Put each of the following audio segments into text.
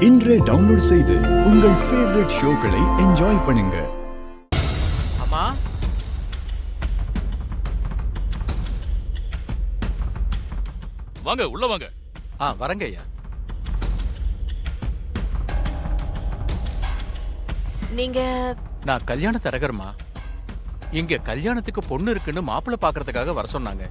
இன்றே டவுன்லோட் செய்து உங்கள் ஃபேவரட் ஷோக்களை என்ஜாய் பண்ணுங்க. அம்மா, வாங்க, உள்ள வாங்க. வரங்க ஐயா. நீங்க? நான் கல்யாண தரகர்மா. இங்க கல்யாணத்துக்கு பொண்ணு இருக்குன்னு மாப்பிள்ளை பாக்குறதுக்காக வர சொன்னாங்க.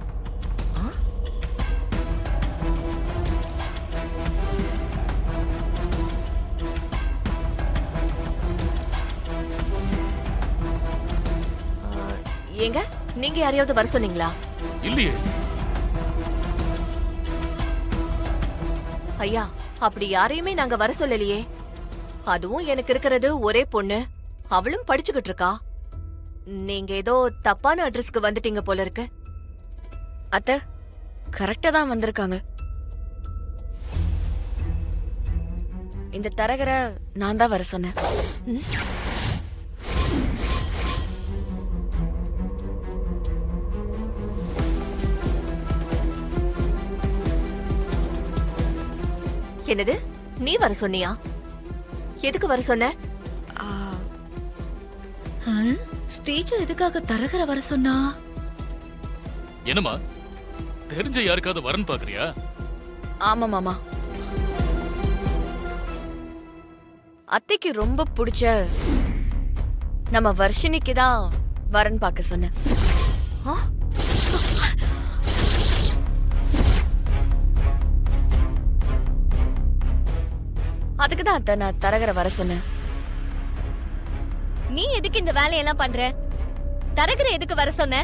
ஏங்க, நீங்க யாரையாவது வர சொன்னீங்களா? இல்லையே. ஐயா, அப்படி யாரையுமே நாங்க வர சொல்லலையே. அதுவும் எனக்கு இருக்கிறது ஒரே பொண்ணு, அவளும் படிச்சுக்கிட்டு இருக்கா. நீங்க ஏதோ தப்பான அட்ரஸ்க்கு வந்துட்டீங்க போல இருக்கு. அத்தை, கரெக்டா தான் வந்திருக்காங்க. இந்த தரகரை நான் தான் வர சொன்னேன். என்னது, நீ வர சொன்னியா? எதுக்கு வர சொன்ன? ஸ்டேஜ் எதுக்காக தரகர வர சொன்னா? என்னம்மா, தெரிஞ்ச யாருக்காவது வரன் பாக்குறியா? ஆமா மாமா, அத்தைக்கு ரொம்ப பிடிச்ச நம்ம வர்ஷினிக்கு தான் வரன் பார்க்க சொன்னேன். அதுக்கு தான் அத்தை நான் தரகரை வர சொன்னேன். நீ எதுக்கு இந்த வேலையெல்லாம் பண்ற? தரகர எதுக்கு வர சொன்ன?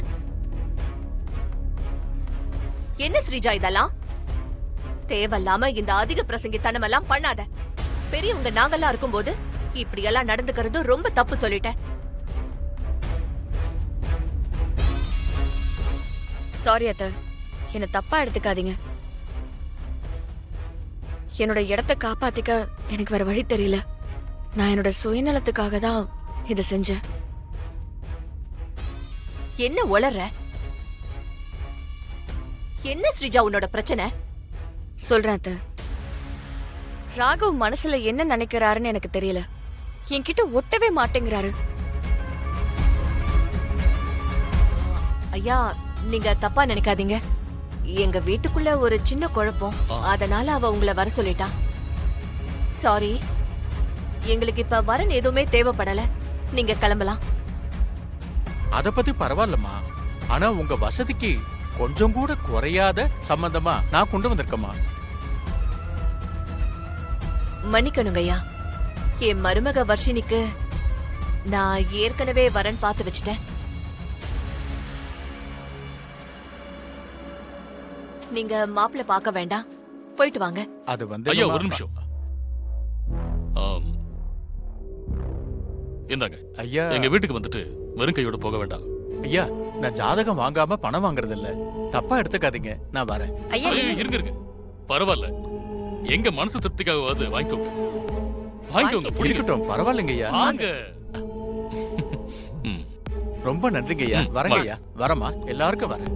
என்ன ஸ்ரீஜா இதெல்லாம்? தேவையில்லாம இந்த அதிக பிரசங்கித்தனம் எல்லாம் பண்ணாத. பெரியவங்க நாங்கெல்லாம் இருக்கும்போது இப்படி எல்லாம் நடந்துக்கிறது ரொம்ப தப்பு சொல்லிட்டேன். சாரி அத்தை, என்ன தப்பா எடுத்துக்காதீங்க. என்னோட இடத்தை காப்பாத்திக்க எனக்கு வேற வழி தெரியல. நான் என்னோட சுயநலத்துக்காக தான் இதை செஞ்சேன். என்ன உளற? என்ன ஸ்ரீஜா உன்னோட பிரச்சனை? சொல்றேன் அத்தை. ராகவ் மனசுல என்ன நினைக்கிறாருன்னு எனக்கு தெரியல. என்கிட்ட ஒட்டவே மாட்டேங்கிறாரு. ஐயா, நீங்க தப்பா நினைக்காதீங்க. எங்க வீட்டுக்குள்ள ஒரு சின்ன குழப்பம், அதனால அவ உங்களை வர சொல்லிட்டா. சாரி, எங்களுக்கு இப்ப வரன் எதுவுமே தேவைப்படல. நீங்க கிளம்பலாம். அத பத்தி பரவாயில்லம்மா. ஆனா உங்க வசதிக்கு கொஞ்சம் கூட குறையாத சம்பந்தமா நான் கொண்டு வந்திருக்கேம்மா. மன்னிக்கணுங்க ஐயா, என் மருமக வர்ஷினிக்கு நான் ஏற்கனவே வரன் பார்த்து வச்சிட்டேன். நீங்க மாப்பிள்ளை பார்க்க வேண்டாம், போயிட்டு வாங்க. அது வந்து ஐயா, ஒரு நிமிஷம். இந்தாங்க ஐயா, எங்க வீட்டுக்கு வந்துட்டு வெறும் கையோட போக வேண்டாம். ஐயா, நான் ஜாதகம் வாங்காம பணம் வாங்குறது இல்ல. தப்பா எடுத்துக்காதீங்க, நான் வரேன். ஐயா, இருங்க, பரவாயில்ல. எங்க மனசு திருப்திக்காகவாது வாங்கிக்கோங்க. வாங்கிக்கோங்க, இருக்கட்டும், பரவாயில்லைங்க ஐயா. வாங்க. ரொம்ப நன்றிங்க ஐயா. வரங்க ஐயா. வரமா, எல்லாருக்கும் வரேன்.